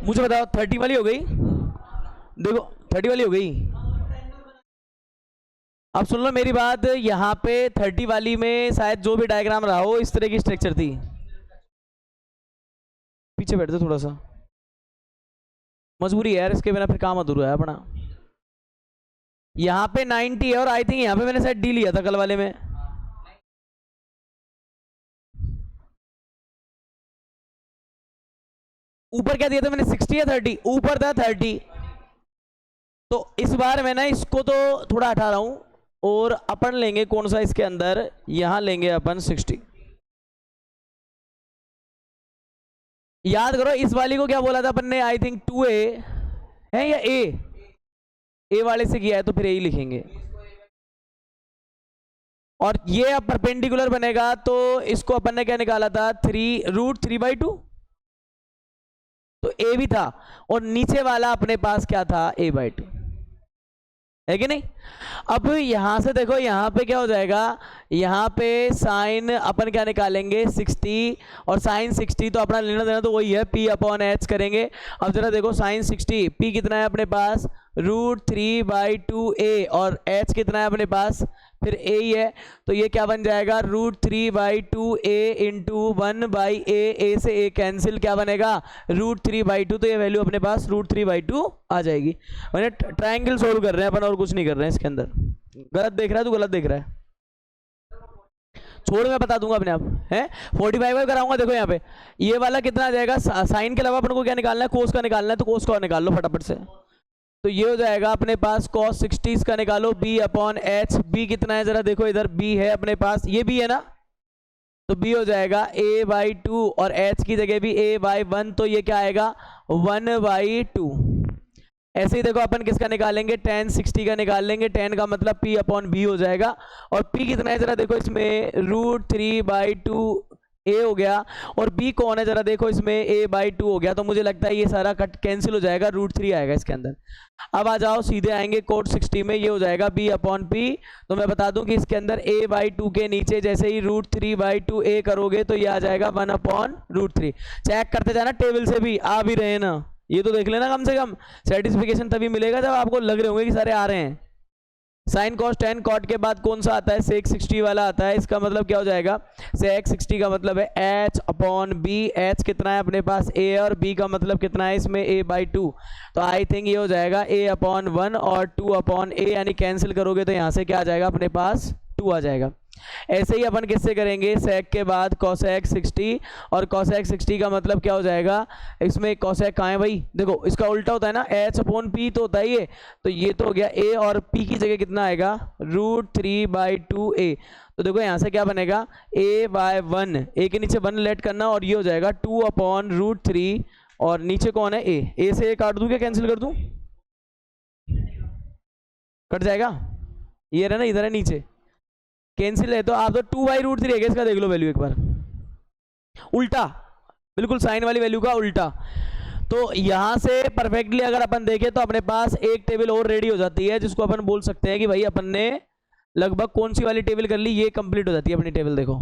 मुझे बताओ 30 वाली हो गई, देखो 30 वाली हो गई। अब सुन लो मेरी बात, यहाँ पे 30 वाली में शायद जो भी डायग्राम रहा हो इस तरह की स्ट्रक्चर थी। पीछे बैठ दो थोड़ा सा, मजबूरी है यार, इसके बिना फिर काम अधूरा है अपना। यहाँ पे 90 है और आई थिंक यहाँ पे मैंने शायद डी लिया था कल वाले में। ऊपर क्या दिया था मैंने, 60 या 30? ऊपर था 30। तो इस बार मैं ना इसको तो थोड़ा हटा रहा हूं और अपन लेंगे कौन सा इसके अंदर, यहां लेंगे अपन 60। याद करो इस वाली को क्या बोला था अपन ने, आई थिंक 2A है या ए वाले से किया है तो फिर ए ही लिखेंगे। और ये अब परपेंडिकुलर बनेगा तो इसको अपन ने क्या निकाला था, 3√3/2। तो ए भी था और नीचे वाला अपने पास क्या था, a/2 है कि नहीं। अब यहां से देखो यहाँ पे क्या हो जाएगा, यहाँ पे साइन अपन क्या निकालेंगे 60, और साइन 60 तो अपना लेना देना तो वही है, p/h करेंगे। अब जरा देखो साइन 60, p कितना है अपने पास, √3/2a, और h कितना है अपने पास, फिर a ही है। तो ये क्या बन जाएगा, √3/2a इंटू 1/a, a से a कैंसिल, क्या बनेगा √3/2। तो ये वैल्यू अपने पास √3/2 आ जाएगी। मैंने ट्रायंगल सोल्व कर रहे हैं अपन और कुछ नहीं कर रहे हैं इसके अंदर। गलत देख रहा है तो गलत देख रहा है, छोड़ मैं बता दूंगा अपने आप है। 45 कराऊंगा, देखो यहाँ पे ये वाला कितना आ जाएगा, साइन के अलावा अपन को क्या निकालना है, कोस का निकालना है, तो कोस का निकाल लो फटाफट से। तो ये हो जाएगा अपने पास cos 60 इसका निकालो b/h। b कितना है जरा देखो इधर, b है अपने पास, ये b है ना, तो b हो जाएगा a/2 और h की जगह भी a/1, तो ये क्या आएगा 1/2। ऐसे ही देखो अपन किसका निकालेंगे, tan 60 का निकाल लेंगे, tan का मतलब p/b हो जाएगा। और p कितना है जरा देखो इसमें, √3/2 a हो गया, और b कौन है जरा देखो इसमें, a/2 हो गया। तो मुझे लगता है ये सारा कट कैंसिल हो जाएगा, √3 आएगा इसके अंदर। अब आ जाओ सीधे आएंगे cot 60 में, ये हो जाएगा b/p। तो मैं बता दूं कि इसके अंदर a/2 के नीचे जैसे ही √3/2a करोगे तो ये आ जाएगा 1/√3। चेक करते जाना टेबल से भी आ भी रहे ना, ये तो देख लेना, कम से कम सर्टिफिकेशन तभी मिलेगा जब आपको लग रहे होंगे कि सारे आ रहे हैं। साइन कॉस टेन कॉट के बाद कौन सा आता है, सेक 60 वाला आता है। इसका मतलब क्या हो जाएगा, सेक 60 का मतलब है h/b। h कितना है अपने पास a, और b का मतलब कितना है इसमें a/2। तो आई थिंक ये हो जाएगा a/1 और 2/a, यानी कैंसिल करोगे तो यहाँ से क्या आ जाएगा अपने पास 2 आ जाएगा। ऐसे ही अपन किससे करेंगे, सेक के बाद कोसेक 60, और कोसेक 60 का मतलब क्या हो जाएगा, इसमें कोसेक कहाँ है भाई, देखो इसका उल्टा होता है ना, h/p तो होता है ये, तो ये तो हो गया a, और p की जगह कितना आएगा √3/2a। तो देखो यहाँ से क्या बनेगा a/1, a के नीचे 1 लेट करना, और ये हो जाएगा 2/√3, और नीचे कौन है a से a काट दूं क्या, कैंसिल कर दूं, कट जाएगा, ये रहा ना इधर है नीचे, कैंसिल है। तो आप तो 2/√3 है, इसका देख लो वैल्यू एक बार, उल्टा बिल्कुल साइन वाली वैल्यू का उल्टा। तो यहां से परफेक्टली अगर अपन देखें तो अपने पास एक टेबल और रेडी हो जाती है, जिसको अपन बोल सकते हैं कि भाई अपन ने लगभग कौन सी वाली टेबल कर ली, ये कंप्लीट हो जाती है अपनी टेबल। देखो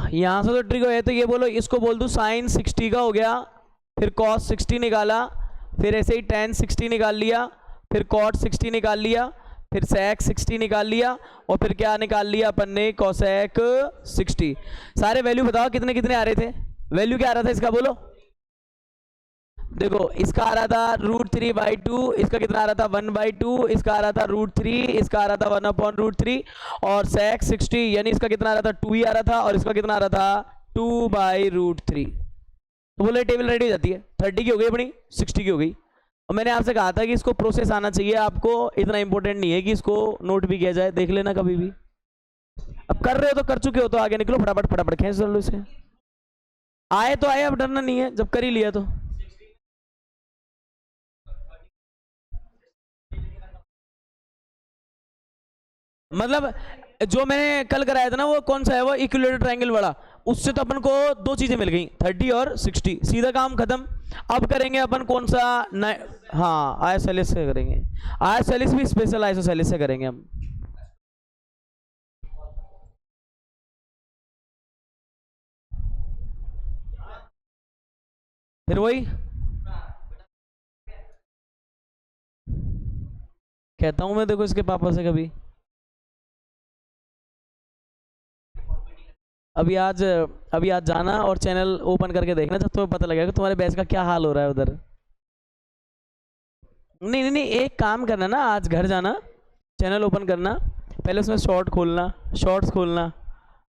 यहां से तो ट्रिक है, तो ये बोलो, इसको बोल दूं साइन 60 का हो गया, फिर कॉस 60 निकाला, फिर ऐसे ही tan 60 निकाल लिया, फिर कॉट 60 निकाल लिया, फिर सेक 60 निकाल लिया, और फिर क्या निकाल लिया अपन ने, कोसेक 60। सारे वैल्यू बताओ कितने कितने आ रहे थे, वैल्यू क्या आ रहा था इसका बोलो, देखो इसका आ रहा था √3/2, इसका कितना आ रहा था 1/2, इसका आ रहा था √3, इसका आ रहा था 1/√3, और सेक 60 यानी इसका कितना आ रहा था 2 ही आ रहा था, और इसका कितना आ रहा था 2/√3। तो बोले टेबल रेडी हो जाती है, 30 की हो गई अपनी, 60 की हो गई। और मैंने आपसे कहा था कि इसको प्रोसेस आना चाहिए आपको, इतना इंपॉर्टेंट नहीं है कि इसको नोट भी किया जाए, देख लेना कभी भी। अब कर रहे हो तो कर चुके हो तो आगे निकलो, फटाफट फटाफट खींच लो इसे, आए तो आए, अब डरना नहीं है जब कर ही लिया तो। मतलब जो मैंने कल कराया था ना, वो कौन सा है, वो इक्विलेटरल ट्रायंगल वाला, उससे तो अपन को दो चीजें मिल गई, 30 और 60, सीधा काम खत्म। अब करेंगे अपन कौन सा, हाँ आइसोसेलेस से करेंगे, आइसोसेलेस भी स्पेशल आइसोसेलेस से करेंगे हम। फिर वही कहता हूं मैं, देखो इसके पापा से कभी, अभी आज जाना और चैनल ओपन करके देखना, जब तुम्हें पता लगेगा तुम्हारे बैच का क्या हाल हो रहा है उधर। नहीं नहीं नहीं, एक काम करना ना, आज घर जाना, चैनल ओपन करना, पहले उसमें शॉर्ट्स खोलना,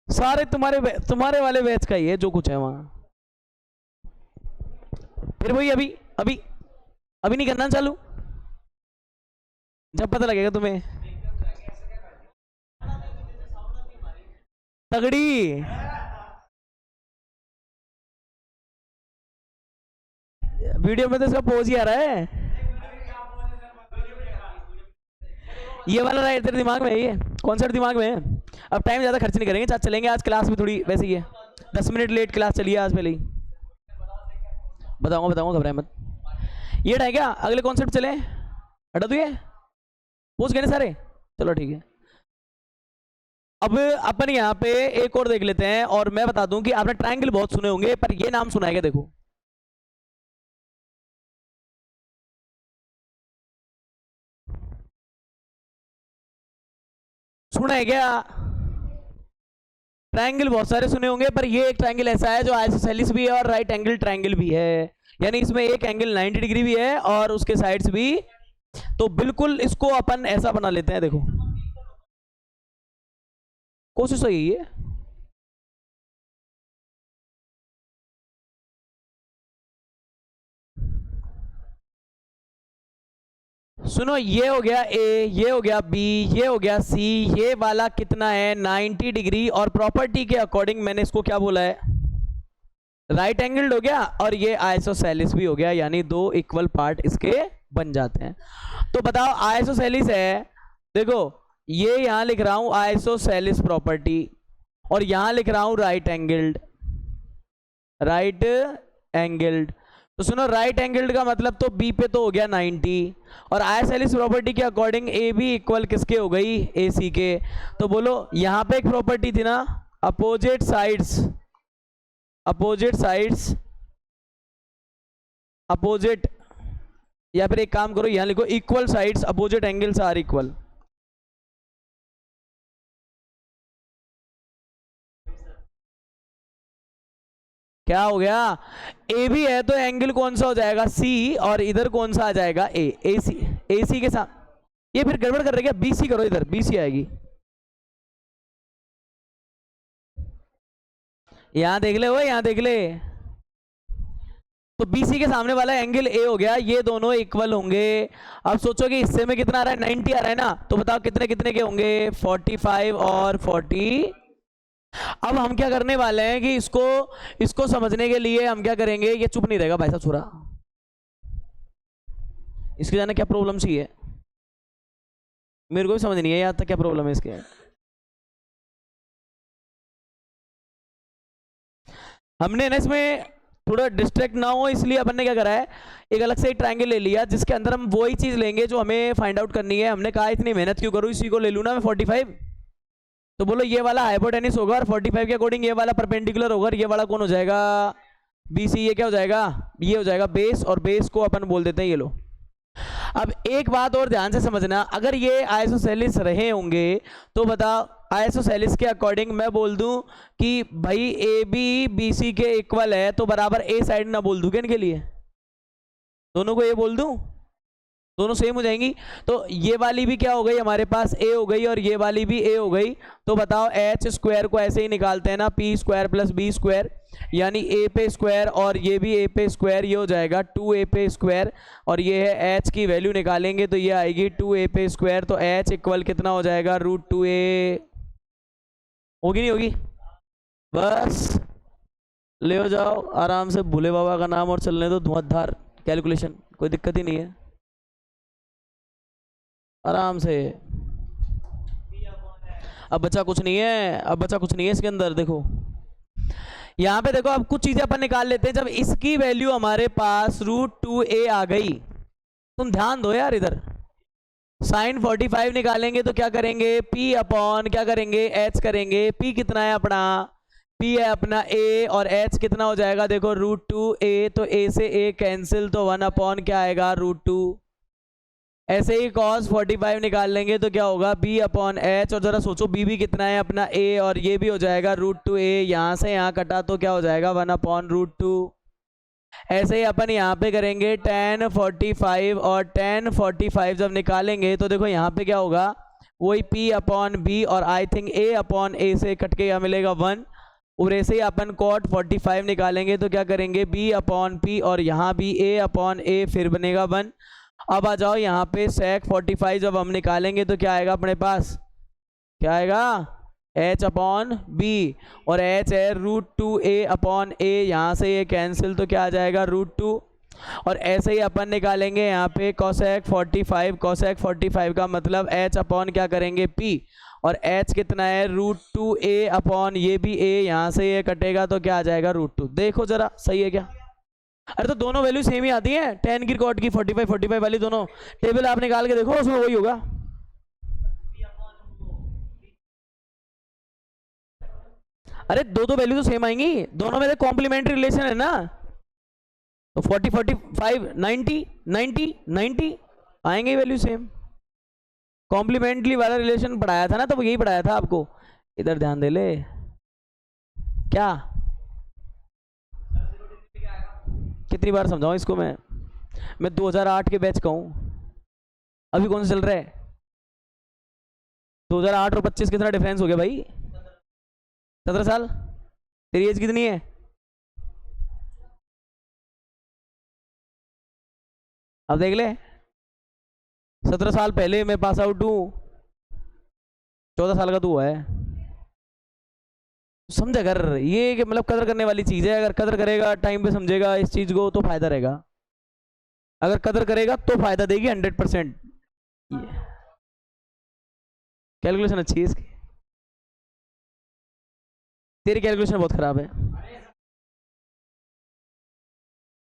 सारे तुम्हारे वाले बैच का ही है जो कुछ है वहाँ। फिर वही अभी अभी अभी नहीं करना चालू, जब पता लगेगा तुम्हें। तगड़ी वीडियो में तो इसका पोज ही आ रहा है, ये वाला रहा तेरे दिमाग में है, ये कॉन्सेप्ट दिमाग में है। अब टाइम ज़्यादा खर्च नहीं करेंगे, आज चलेंगे, आज क्लास में थोड़ी वैसे ही है, 10 मिनट लेट क्लास चली है आज पहले ही, बताऊंगा घबराए मत। ये है क्या, अगले कॉन्सेप्ट चले, हटा दो ये, पूछ गए सारे, चलो ठीक है। अब अपन यहाँ पे एक और देख लेते हैं, और मैं बता दूं कि आपने ट्रायंगल बहुत सुने होंगे, पर ये नाम सुना है क्या, देखो सुना है क्या, ट्रायंगल बहुत सारे सुने होंगे, पर ये एक ट्रायंगल ऐसा है जो आइसोसेलेस भी है और राइट एंगल ट्रायंगल भी है, यानी इसमें एक एंगल 90 डिग्री भी है और उसके साइड्स भी, तो बिल्कुल इसको अपन ऐसा बना लेते हैं, देखो कोशिश तो यही है। सुनो, ये हो गया ए, ये हो गया बी, ये हो गया सी, ये वाला कितना है 90 डिग्री, और प्रॉपर्टी के अकॉर्डिंग मैंने इसको क्या बोला है, राइट एंगल्ड हो गया, और ये आइसोसेलेस भी हो गया, यानी दो इक्वल पार्ट इसके बन जाते हैं। तो बताओ आइसोसेलेस है, देखो ये यहां लिख रहा हूं आइसोसेलेस प्रॉपर्टी, और यहां लिख रहा हूं राइट एंगल्ड। तो सुनो, राइट एंगल्ड का मतलब तो बी पे तो हो गया 90, और आइसोसेलेस प्रॉपर्टी के अकॉर्डिंग ए भी इक्वल किसके हो गई, ए सी के। तो बोलो यहां पे एक प्रॉपर्टी थी ना, अपोजिट साइड्स अपोजिट, या फिर एक काम करो यहां लिखो equal sides opposite angles are equal. क्या हो गया, ए भी है तो एंगल कौन सा हो जाएगा, सी, और इधर कौन सा आ जाएगा, ए सी के साथ, ये फिर गड़बड़ कर रहे क्या, बी सी करो, इधर बी सी आएगी, यहां देख ले, वो यहां देख ले, तो BC के सामने वाला एंगल A हो गया, ये दोनों इक्वल होंगे। अब सोचो कि हिस्से में कितना आ रहा है, 90 आ रहा है ना, तो बताओ कितने कितने के होंगे, 45 और 40। अब हम क्या करने वाले हैं कि इसको समझने के लिए हम क्या करेंगे, ये चुप नहीं रहेगा भाई साहब छोरा, इसके जाने क्या प्रॉब्लम सी है, मेरे को भी समझ नहीं है यहाँ तक क्या प्रॉब्लम है इसके। हमने ना इसमें थोड़ा डिस्ट्रैक्ट ना हो इसलिए अपन ने क्या करा है, एक अलग से एक ट्रायंगल ले लिया, जिसके अंदर हम वही चीज लेंगे जो हमें फाइंड आउट करनी है। हमने कहा इतनी मेहनत क्यों करूँ, इसी को ले लूँ ना मैं 45, तो बोलो ये वाला हाइपोटेनिस होगा, और 45 के अकॉर्डिंग ये वाला परपेंडिकुलर होगा, और ये वाला कौन हो जाएगा, BC, ये क्या हो जाएगा, ये हो जाएगा बेस, और बेस को अपन बोल देते हैं ये लो। अब एक बात और ध्यान से समझना, अगर ये आइसोसेलेस रहे होंगे तो बताओ आइसोसेलेस के अकॉर्डिंग मैं बोल दूं कि भाई ए बी BC के इक्वल है, तो बराबर ए साइड ना बोल दूं क्या इनके लिए, दोनों को ए बोल दूं, दोनों सेम हो जाएंगी। तो ये वाली भी क्या हो गई हमारे पास, ए हो गई, और ये वाली भी ए हो गई। तो बताओ एच स्क्वायर को ऐसे ही निकालते हैं ना, P square plus B square, यानी ए पे स्क्वायर और ये भी ए पे स्क्वायर, ये हो जाएगा 2a पे स्क्वायर, और ये है एच की वैल्यू निकालेंगे तो ये आएगी 2a पे स्क्वायर। तो एच इक्वल कितना हो जाएगा, √2a, होगी नहीं होगी, बस ले हो जाओ आराम से, भोले बाबा का नाम और चलने दो धुआंधार कैलकुलेशन, कोई दिक्कत ही नहीं है, आराम से। अब बचा कुछ नहीं है, अब बचा कुछ नहीं है इसके अंदर। देखो यहाँ पे देखो, अब कुछ चीजें अपन निकाल लेते हैं। जब इसकी वैल्यू हमारे पास √2a आ गई, तुम ध्यान दो यार इधर, साइन 45 निकालेंगे तो क्या करेंगे, p अपॉन क्या करेंगे, h करेंगे। p कितना है अपना, p है अपना a, और h कितना हो जाएगा, देखो √2a, तो a से a कैंसिल, तो 1 अपॉन क्या आएगा, √2। ऐसे ही cos 45 निकाल लेंगे तो क्या होगा, b अपॉन h, और जरा सोचो b भी कितना है अपना a, और ये भी हो जाएगा √2a, यहाँ से यहाँ कटा तो क्या हो जाएगा, 1 अपॉन √2। ऐसे ही अपन यहाँ पे करेंगे tan 45, और tan 45 जब निकालेंगे तो देखो यहाँ पे क्या होगा, वही p अपॉन b, और I think a upon a से कट के क्या मिलेगा, 1। और ऐसे ही अपन cot 45 निकालेंगे तो क्या करेंगे, b अपॉन p, और यहाँ भी a अपॉन a, फिर बनेगा 1। अब आ जाओ यहाँ पे sec 45 जब हम निकालेंगे तो क्या आएगा अपने पास, क्या आएगा, h अपॉन b, और h है √2a अपॉन a, यहाँ से ये कैंसिल तो क्या आ जाएगा, √2। और ऐसे ही अपन निकालेंगे यहाँ पे cosec 45, cosec 45 का मतलब h अपॉन क्या करेंगे, p, और h कितना है, √2a अपॉन ये भी a, यहाँ से ये कटेगा तो क्या आ जाएगा, √2। देखो जरा सही है क्या, अरे तो दोनों वैल्यू सेम ही आती है, tan की cot की 45 वाली, दोनों टेबल आप निकाल के देखो, उसमें वही होगा। अरे दो वैल्यू तो सेम आएंगी, दोनों में कॉम्प्लीमेंट्री रिलेशन है ना, तो 40 45 90 90 90 आएंगे वैल्यू सेम। कॉम्प्लीमेंट्री वाला रिलेशन पढ़ाया था ना, तो यही पढ़ाया था आपको, इधर ध्यान दे ले। क्या कितनी बार समझाऊं इसको मैं 2008 के बैच का हूं। अभी कौन सा चल रहा है, 2008 और 25 कितना डिफरेंस हो गया भाई, 17 साल। तेरी एज कितनी है, अब देख ले, 17 साल पहले मैं पास आउट हूँ, 14 साल का तू हुआ है। समझा कर, ये कि मतलब कदर करने वाली चीज़ है, अगर कदर करेगा, टाइम पे समझेगा इस चीज़ को तो फायदा रहेगा, अगर कदर करेगा तो फायदा देगी 100%। कैलकुलेशन अच्छी है इसकी, तेरी कैलकुलेशन बहुत खराब है।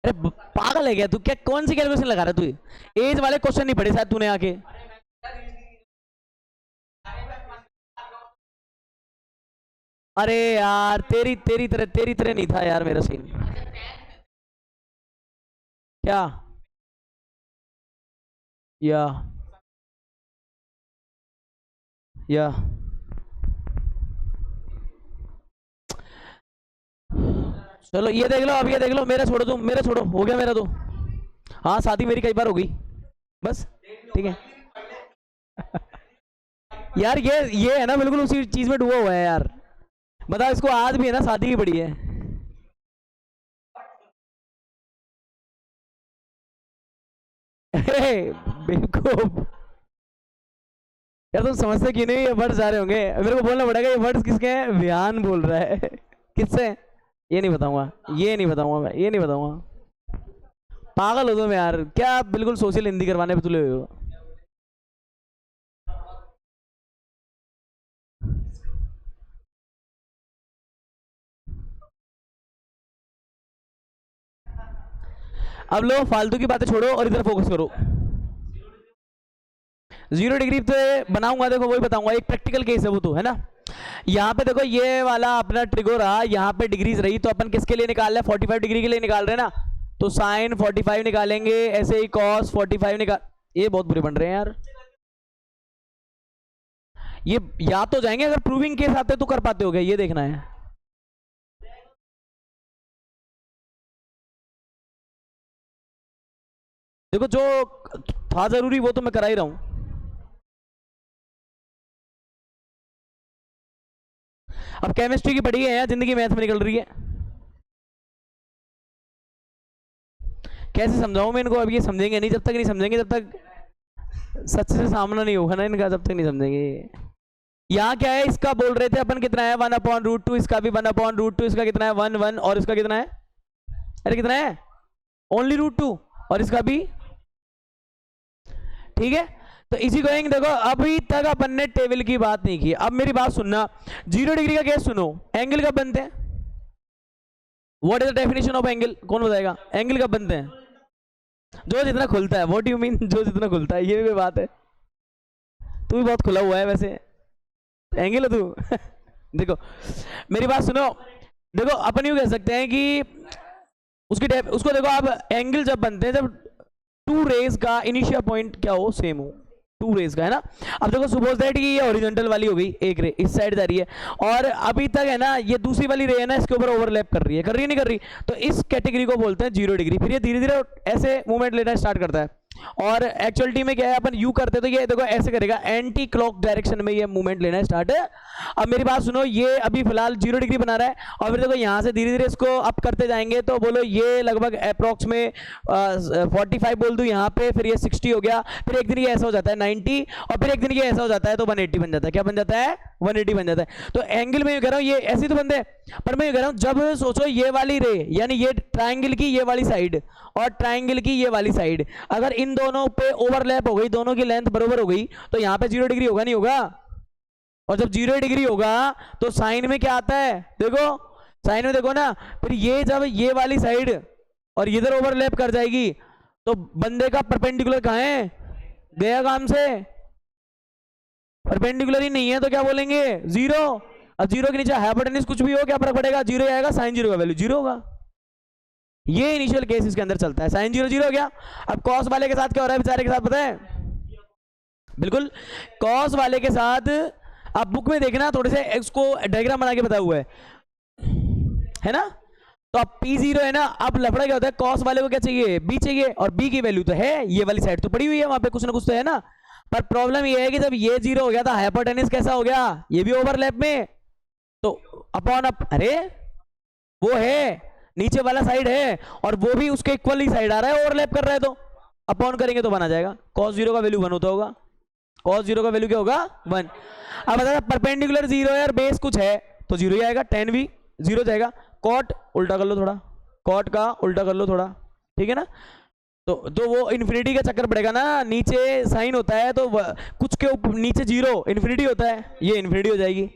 अरे पागल है क्या तू, क्या कौन सी कैलकुलेशन लगा रहा है तू, एज वाले क्वेश्चन नहीं पढ़े शायद तूने आके। अरे यार तेरी तरह नहीं था यार मेरा सीन। क्या या चलो ये देख लो, अब ये देख लो, मेरा छोड़ो तुम, मेरा छोड़ो, हो गया मेरा तो। हाँ शादी मेरी कई बार हो गई, बस ठीक है। यार ये है ना, बिल्कुल उसी चीज में डूबा हुआ है यार, बता इसको आज भी है ना शादी की पड़ी है। बिल्कुल यार, तुम समझते क्यों नहीं, ये वर्ड्स आ रहे होंगे, मेरे को बोलना पड़ेगा ये वर्ड्स किसके हैं, विहान बोल रहा है। किससे, ये नहीं बताऊंगा, ये नहीं बताऊंगा मैं, ये नहीं बताऊंगा। पागल हो तुम यार, क्या बिल्कुल सोशल हिंदी करवाने पे तुले हुए हो। अब लो फालतू की बातें छोड़ो और इधर फोकस करो। 0 डिग्री पे बनाऊंगा, देखो वही बताऊंगा, एक प्रैक्टिकल केस है वो तो, है ना। यहाँ पे देखो ये वाला अपना ट्रिगो रहा, यहाँ पे डिग्रीज रही, तो अपन किसके लिए निकाल रहे हैं, 45 डिग्री के लिए निकाल रहे हैं ना, तो साइन 45 निकालेंगे, ऐसे ही कॉस 45 निकाल। ये बहुत बुरे बन रहे हैं यार, ये याद तो जाएंगे, अगर प्रूविंग केस आते तो कर पाते हो गए, ये देखना है। देखो जो था जरूरी वो तो मैं करा ही रहा हूं। अब केमिस्ट्री की पढ़ी है यार, जिंदगी मैथ में निकल रही है, कैसे समझाऊं मैं इनको, अब ये समझेंगे नहीं, जब तक नहीं समझेंगे जब तक सच से सामना नहीं होगा ना इनका, जब तक नहीं समझेंगे। यहाँ क्या है, इसका बोल रहे थे अपन कितना है, 1/√2, इसका भी 1/√2, इसका कितना है 1 1, और इसका कितना है, अरे कितना है, ओनली √2, और इसका भी, ठीक है। तो इसी गोइंग देखो अभी तक अपन ने टेबल की बात नहीं की, अब मेरी बात सुनना। 0 डिग्री का केस सुनो, एंगल कब बनते हैं? What is the definition of angle? कौन बताएगा एंगल कब बनते हैं? जो जितना खुलता है। व्हाट यू मीन जो जितना खुलता है? ये भी बात है, तू भी बहुत खुला हुआ है वैसे, एंगल है तू देखो मेरी बात सुनो, देखो अपन यूं कह सकते हैं कि उसको देखो आप, एंगल जब बनते हैं जब टू रेज का इनिशियल पॉइंट क्या हो, सेम हो, टू रेज का, है ना। अब देखो सपोज दैट कि ये हॉरिजॉन्टल वाली हो गई, एक रे इस साइड जा रही है और अभी तक है ना ये दूसरी वाली रे है ना इसके ऊपर ओवरलैप कर रही है नहीं कर रही, तो इस कैटेगरी को बोलते हैं 0 डिग्री। फिर ये धीरे धीरे ऐसे मूवमेंट लेना स्टार्ट करता है और एक्चुअलिटी में क्या है, अपन यू करते तो ये देखो ऐसे करेगा, एंटी क्लॉक डायरेक्शन में ये मूवमेंट लेना स्टार्ट है। अब मेरी बात सुनो, ये अभी फिलहाल 0 डिग्री बना रहा है और फिर देखो यहाँ से धीरे धीरे इसको अप करते जाएंगे, तो बोलो ये लगभग अप्रॉक्स में 45 बोल दूं यहाँ पे, फिर ये 60 हो गया, फिर एक दिन ये ऐसा हो जाता है 90 और फिर एक दिन ये ऐसा हो जाता है तो 180 बन जाता है। क्या बन जाता है? 180 बन जाता है। तो एंगल में कह रहा हूँ ये ऐसे तो बनते हैं, पर मैं कह रहा हूँ जब सोचो ये वाली रे यानी ये ट्राइंगल की ये वाली साइड और ट्राइंगल की ये वाली साइड अगर इन दोनों पे ओवरलैप हो गई, दोनों की लेंथ बराबर हो गई, तो यहाँ पे 0 डिग्री होगा नहीं होगा? और जब 0 डिग्री होगा तो साइन में क्या आता है? देखो साइन में देखो ना, फिर ये जब ये वाली साइड और इधर ओवरलैप कर जाएगी तो बंदे का परपेंडिकुलर कहाँ है? गया काम से, परपेंडिकुलर ही नहीं है तो क्या बोलेंगे? 0। अब 0 के नीचे हाइपोटेन्यूज कुछ भी हो क्या फर्क पड़ेगा? 0 आएगा, साइन 0 का वैल्यू 0 होगा। ये इनिशियल केस इसके अंदर चलता है, साइन 0 0 हो गया। अब कॉस वाले के साथ क्या हो रहा है बेचारे के साथ पता है? बिल्कुल कॉस वाले के साथ आप बुक में देखना, थोड़े से इसको डायग्राम बना के बताया हुआ है ना। तो अब P0 है ना, अब लफड़ा क्या होता है, कॉस वाले को क्या चाहिए? B चाहिए और B की वैल्यू तो है, ये वाली साइड तो पड़ी हुई है वहां पे, कुछ ना कुछ तो है ना। पर प्रॉब्लम ये है कि जब ये 0 हो गया था हाइपोटेन्यूज कैसा हो गया? ये भी ओवरलैप में, तो अपॉन अप, अरे वो है नीचे वाला साइड है और वो भी उसके इक्वली साइड आ रहा है, ओवरलैप कर रहा है, तो अपॉन करेंगे तो बना जाएगा। cos 0 का वैल्यू 1 होता होगा, cos 0 का वैल्यू क्या होगा? 1। अब बता परपेंडिकुलर 0 है और बेस कुछ है तो 0 ही आएगा, tan भी 0 जाएगा। कॉट उल्टा कर लो थोड़ा, कॉट का उल्टा कर लो थोड़ा, ठीक है ना। तो वो इन्फिनिटी का चक्कर पड़ेगा ना, नीचे साइन होता है तो कुछ के ऊपर नीचे 0 इन्फिनिटी होता है, ये इन्फिनिटी हो जाएगी।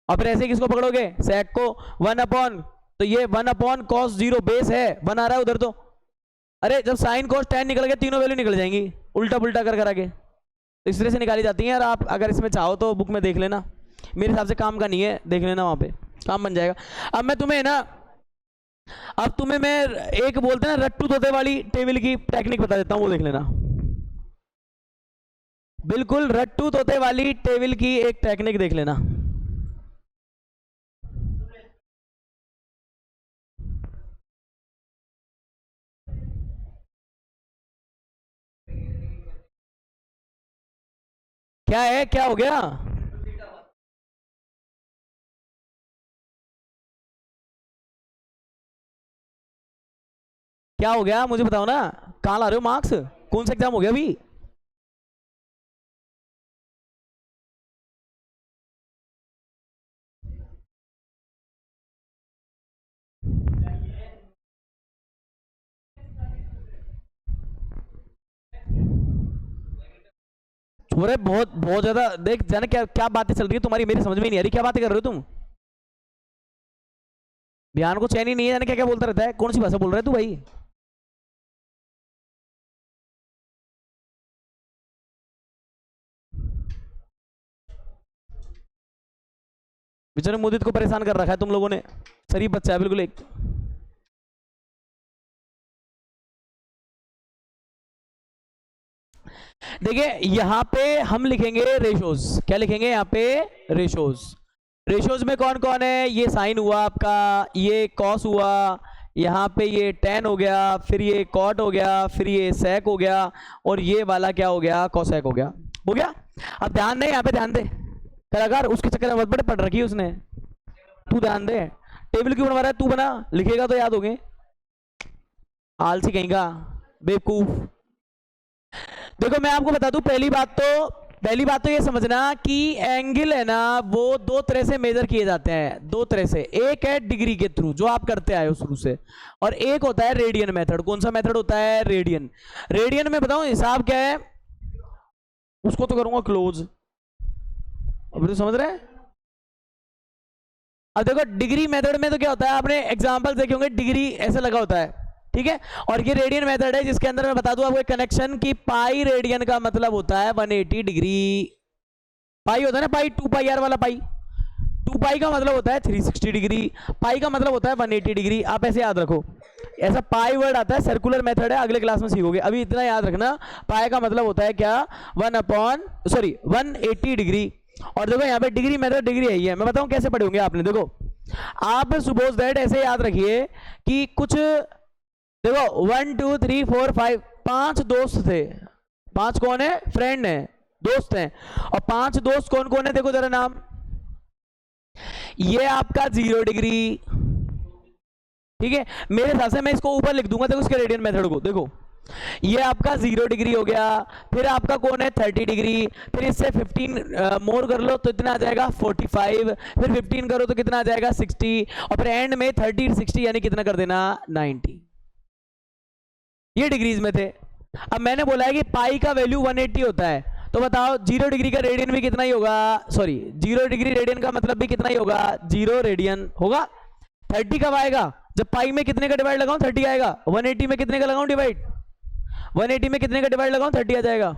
और फिर ऐसे किसको पकड़ोगे? sec को 1 अपॉन, तो ये 1 अपॉन cos 0 बेस है 1 आ रहा है उधर, तो अरे जब साइन cos tan निकल गए तीनों वैल्यू निकल जाएंगी उल्टा पुल्टा कर आगे, तो इस तरह से निकाली जाती हैं। और आप अगर इसमें चाहो तो बुक में देख लेना, मेरे हिसाब से काम का नहीं है, देख लेना वहां पे काम बन जाएगा। अब मैं तुम्हें ना, अब तुम्हें मैं एक बोलते हैं ना रट्टू तोते वाली टेबल की टेक्निक बता देता हूं, वो देख लेना। बिल्कुल रट्टू तोते वाली टेबल की एक टेक्निक देख लेना। क्या है, क्या हो गया? क्या हो गया मुझे बताओ ना, कहाँ ला रहे हो मार्क्स? कौन सा एग्जाम हो गया अभी? अरे बहुत बहुत ज्यादा देख जाने क्या क्या बातें चल रही है तुम्हारी, मेरी समझ में नहीं आ रही, क्या बातें कर रहे हो तुम? बयान को चैन ही नहीं है, जाने क्या क्या बोलता रहता है, कौन सी भाषा बोल रहा है तू भाई? बेचारे मुदित को परेशान कर रखा है तुम लोगों ने, शरीफ बच्चा है बिल्कुल एक। देखिए यहां पे हम लिखेंगे रेशोज, क्या लिखेंगे यहाँ पे? रेशोज। रेशोज में कौन कौन है? ये साइन हुआ आपका, ये कॉस हुआ, यहाँ पे ये tan हो गया, फिर ये कॉट हो गया, फिर ये sec हो गया और ये वाला क्या हो गया? cosec हो गया। हो गया? अब ध्यान दे, यहाँ पे ध्यान दे, कलाकार उसके चक्कर में बहुत बड़े पढ़ रखी है उसने, तू ध्यान दे। टेबल क्यों बनवा रहा है? तू बना, लिखेगा तो याद होगे, आलसी कहेगा, बेवकूफ। देखो मैं आपको बता दूं, पहली बात तो ये समझना कि एंगल है ना वो दो तरह से मेजर किए जाते हैं, दो तरह से। एक है डिग्री के थ्रू जो आप करते आए हो शुरू से, और एक होता है रेडियन मेथड। कौन सा मेथड होता है? रेडियन। रेडियन में बताऊं हिसाब क्या है? उसको तो करूंगा क्लोज। अब तो समझ रहे हैं। अब देखो डिग्री मेथड में तो क्या होता है, आपने एग्जांपल देखे होंगे, डिग्री ऐसे लगा होता है, ठीक है। और ये रेडियन मेथड है जिसके अंदर मैं बता दूं आपको एक कनेक्शन की पाई रेडियन का मतलब होता है 180 डिग्री। पाई होता है ना पाई, 2 पाई आर वाला पाई, 2 पाई का मतलब होता है 360 डिग्री, पाई का मतलब होता है 180 डिग्री। आप ऐसे याद रखो, ऐसा पाई वर्ड आता है, सर्कुलर मेथड है, अगले क्लास में सीखोगे। अभी इतना याद रखना, पाई का मतलब होता है क्या, 180 डिग्री। और देखो यहाँ पे डिग्री मेथड डिग्री है, मैं बताऊं कैसे पढ़े होंगे आपने। देखो आप सपोज दैट ऐसे याद रखिए कि कुछ, देखो 1 2 3 4 5 5 दोस्त थे। 5 कौन है, फ्रेंड है, दोस्त हैं। और 5 दोस्त कौन कौन है, देखो जरा नाम। ये आपका 0 डिग्री, ठीक है। मेरे हिसाब से मैं इसको ऊपर लिख दूंगा, देखो इसके रेडियन मेथड को। देखो ये आपका 0 डिग्री हो गया, फिर आपका कौन है 30 डिग्री, फिर इससे 15 मोर कर लो तो इतना आ जाएगा 45, फिर 15 करो तो कितना आ जाएगा 60, और फिर एंड में 30 60 यानी कितना कर देना 90। ये डिग्रीज में थे। अब मैंने बोला है कि पाई का वैल्यू 180 होता है, तो बताओ 0 डिग्री का रेडियन भी कितना ही होगा, सॉरी 0 डिग्री रेडियन का मतलब भी कितना ही होगा, 0 रेडियन होगा। 30 कब आएगा, जब पाई में कितने का डिवाइड लगाऊं 30 आएगा। 180 में कितने का लगाऊं डिवाइड, 180 में कितने का डिवाइड लगाऊं 30 आ जाएगा,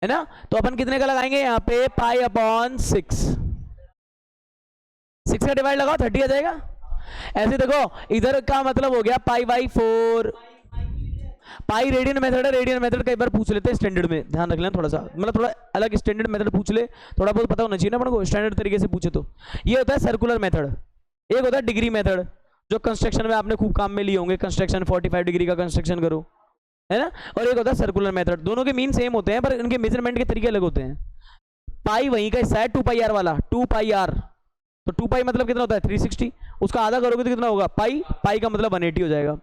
है ना। तो अपन कितने का लगाएंगे यहाँ पे, पाई अपॉन 6, 6 का डिवाइड लगाओ 30 आ जाएगा। ऐसे देखो इधर का मतलब हो गया pi by 4। Pi radian method है, रेडियन मेथड कई बार पूछ लेते हैं स्टैंडर्ड में, ध्यान रख लेना थोड़ा सा, मतलब थोड़ा अलग स्टैंडर्ड मेथड पूछ ले, थोड़ा बहुत पता होना चाहिए ना अपन को, स्टैंडर्ड तरीके से पूछे तो। ये होता है सर्कुलर मेथड, एक होता है डिग्री मेथड, जो कंस्ट्रक्शन में आपने खूब काम में लिए होंगे, कंस्ट्रक्शन 45 डिग्री का कंस्ट्रक्शन करो, है ना। और एक होता है सर्कुलर मेथड, दोनों के मीन सेम होते हैं पर इनके मेजरमेंट के तरीके अलग होते हैं। पाई वहीं का हिस्सा है, 2 पाई आर वाला, 2 पाई आर, तो 2 पाई मतलब कितना होता है 360, उसका आधा करोगे तो कितना होगा पाई, पाई का मतलब 180 हो जाएगा।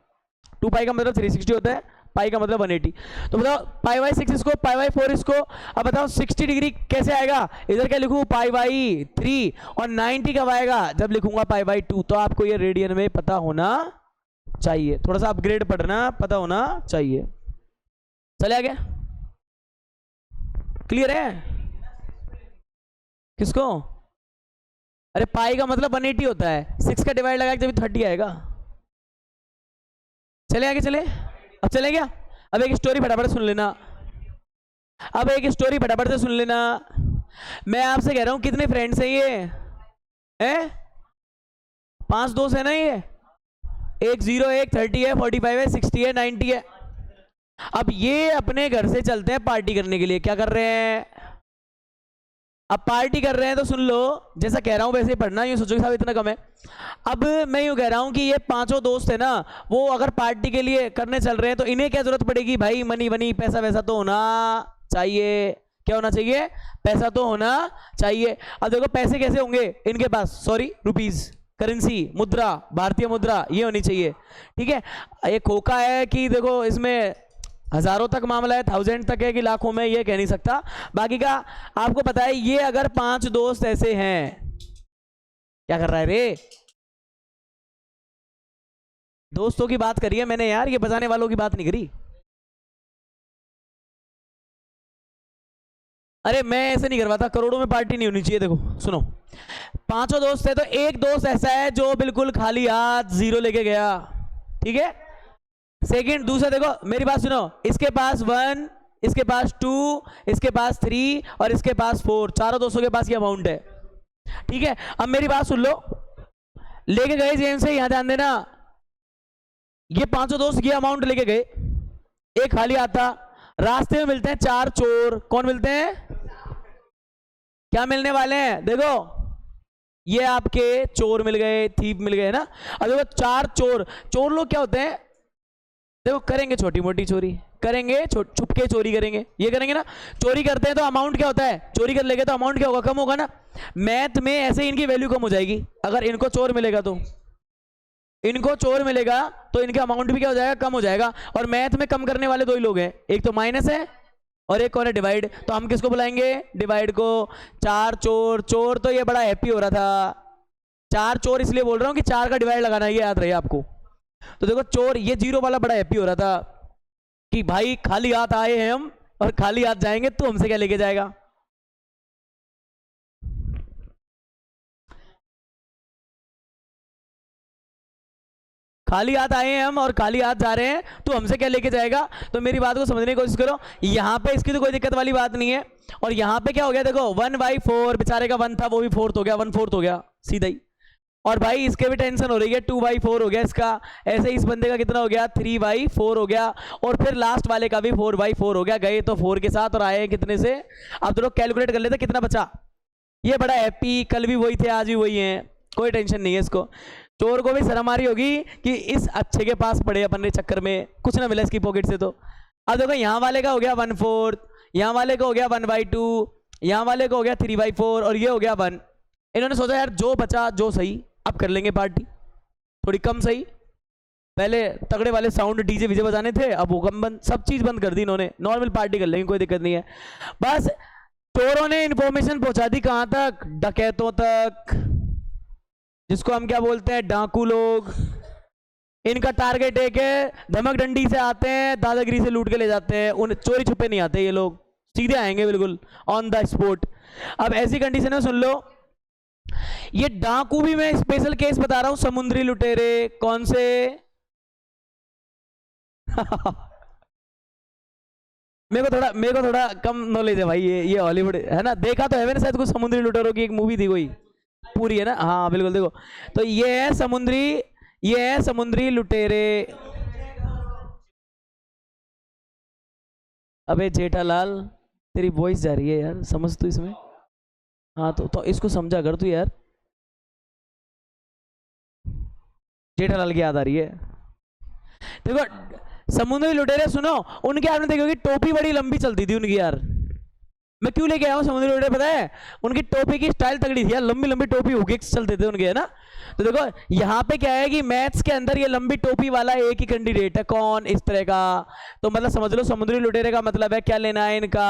2 पाई का मतलब 360 होता है, पाई का मतलब 180। तो बताओ पाई बाई 6 इसको, पाई बाई 4 इसको। अब बताओ 60 डिग्री कैसे आएगा, इधर क्या लिखूं पाई बाई 3, और 90 कब आएगा, जब लिखूंगा पाई बाई 2। तो आपको ये रेडियन में पता होना चाहिए, थोड़ा सा अपग्रेड पढ़ना पता होना चाहिए। चले आगे, क्लियर है किसको। अरे पाई का मतलब 180 होता है, 6 का डिवाइड लगा जब 30 आएगा। चले आगे, चले अब चले क्या। अब एक स्टोरी फटाफट सुन लेना, अब एक स्टोरी फटाफट से सुन लेना। मैं आपसे कह रहा हूं कितने फ्रेंड्स हैं ये, हैं 5 दोस्त है ना, ये एक 0 है, एक 30 है, 45 है, 60 है, 90 है। अब ये अपने घर से चलते हैं पार्टी करने के लिए, क्या कर रहे हैं, अब पार्टी कर रहे हैं। तो सुन लो, जैसा कह रहा हूं वैसे ही पढ़ना, यूं सोचो कि साहब इतना कम है। अब मैं यूं कह रहा हूं कि ये 5 दोस्त है ना, वो अगर पार्टी के लिए करने चल रहे हैं तो इन्हें क्या जरूरत पड़ेगी भाई, मनी वनी पैसा वैसा तो होना चाहिए। क्या होना चाहिए, पैसा तो होना चाहिए। अब देखो पैसे कैसे होंगे इनके पास, सॉरी रुपीज, करेंसी, मुद्रा, भारतीय मुद्रा ये होनी चाहिए, ठीक है। ये खोखा है कि देखो इसमें हजारों तक मामला है, 1000 तक है कि लाखों में, ये कह नहीं सकता। बाकी का आपको पता है। ये अगर 5 दोस्त ऐसे हैं, क्या कर रहा है रे, दोस्तों की बात करी है मैंने यार, ये बजाने वालों की बात नहीं करी। अरे मैं ऐसे नहीं करवाता, करोड़ों में पार्टी नहीं होनी चाहिए। देखो सुनो, 5 दोस्त है तो एक दोस्त ऐसा है जो बिल्कुल खाली हाथ 0 लेके गया, ठीक है। सेकंड, दूसरा देखो मेरी बात सुनो, इसके पास 1, इसके पास 2, इसके पास 3 और इसके पास 4, चारों दोस्तों के पास ये अमाउंट है, ठीक है। अब मेरी बात सुन लो, लेके गए जेब से, यहां ध्यान देना, ये 5 दोस्त ये अमाउंट लेके गए, एक खाली आता। रास्ते में मिलते हैं 4 चोर, कौन मिलते हैं, क्या मिलने वाले हैं, देखो ये आपके चोर मिल गए, थीप मिल गए ना। अब देखो 4 चोर, चोर लोग क्या होते हैं, देखो करेंगे छोटी मोटी चोरी, करेंगे छुपके चोरी करेंगे, ये करेंगे ना। चोरी करते हैं तो अमाउंट क्या होता है, चोरी कर लेंगे तो अमाउंट क्या होगा, कम होगा ना। मैथ में ऐसे इनकी वैल्यू कम हो जाएगी, अगर इनको चोर मिलेगा तो, इनको चोर मिलेगा तो इनके अमाउंट भी क्या हो जाएगा, कम हो जाएगा। और मैथ में कम करने वाले 2 ही लोग हैं, एक तो माइनस है और एक कौन है, डिवाइड। तो हम किसको बुलाएंगे, डिवाइड को। 4 चोर, चोर तो ये बड़ा हैप्पी हो रहा था, 4 चोर इसलिए बोल रहा हूं कि 4 का डिवाइड लगाना, ये याद रहे आपको। तो देखो चोर, ये 0 वाला बड़ा हैप्पी हो रहा था, कि भाई खाली हाथ आए हैं हम और खाली हाथ जाएंगे, तो हमसे क्या लेके जाएगा। खाली हाथ आए हैं हम और खाली हाथ जा रहे हैं, तो हमसे क्या लेके जाएगा। तो मेरी बात को समझने की कोशिश करो, यहाँ पे इसकी तो कोई दिक्कत वाली बात नहीं है। और यहाँ पे क्या हो गया देखो, 1/4, बेचारे का 1 था वो भी 4th हो गया, 1/4 हो गया सीधा ही। और भाई इसके भी टेंशन हो रही है, 2/4 हो गया इसका। ऐसे ही इस बंदे का कितना हो गया, 3/4 हो गया। और फिर लास्ट वाले का भी 4/4 हो गया। गए तो 4 के साथ और आए हैं कितने से। अब तो लोग कैलकुलेट कर लेते कितना बचा। ये बड़ा हैप्पी, कल भी वही थे आज भी वही हैं, कोई टेंशन नहीं है इसको। चोर को भी शर्म आ रही होगी कि इस अच्छे के पास पड़े अपन के चक्कर में कुछ ना मिला इसकी पॉकेट से। तो अब देखो यहाँ वाले का हो गया 1/4, यहाँ वाले का हो गया 1/2, यहाँ वाले का हो गया 3/4 और ये हो गया 1। इन्होंने सोचा यार जो बचा जो सही, अब कर लेंगे पार्टी थोड़ी कम सही। पहले तगड़े वाले साउंड डीजे वीजे बजाने थे, अब वो कम बंद, सब चीज बंद कर दी इन्होंने। नॉर्मल पार्टी कर लेंगे, कोई दिक्कत नहीं है। बस चोरों ने इंफॉर्मेशन पहुंचा दी कहां तक, डकैतों तक, जिसको हम क्या बोलते हैं, डाकू लोग। इनका टारगेट एक है, धमक डंडी से आते हैं, दादागिरी से लूट के ले जाते हैं। उन चोरी छुपे नहीं आते ये लोग, सीधे आएंगे बिल्कुल ऑन द स्पॉट। अब ऐसी कंडीशन है, सुन लो, ये डाकू भी मैं स्पेशल केस बता रहा हूं, समुद्री लुटेरे। कौन से मेरे को थोड़ा कम नॉलेज है भाई, ये हॉलीवुड है ना, देखा तो है मैंने शायद कुछ समुद्री लुटेरों की एक मूवी थी कोई, पूरी है ना, हाँ बिल्कुल। देखो तो ये है समुद्री लुटेरे। अबे जेठालाल तेरी वॉइस जा रही है यार, समझ तू इसमें। हाँ तो इसको समझा कर तू यार, जेठालाल की याद आ रही है। देखो समुद्री लुटेरे सुनो, उनके आपने देखी होगी टोपी बड़ी लंबी चलती थी उनकी यार। मैं क्यों लेके आया हूँ समुद्री लुटेरे पता है, उनकी टोपी की स्टाइल तगड़ी थी यार, लंबी लंबी टोपी हुकिक्स चलते थे उनके, है ना। तो देखो यहाँ पे क्या है कि मैथ्स के अंदर ये लंबी टोपी वाला एक ही कैंडिडेट है, कौन, इस तरह का। तो मतलब समझ लो समुद्री लुटेरे का मतलब है क्या लेना है इनका,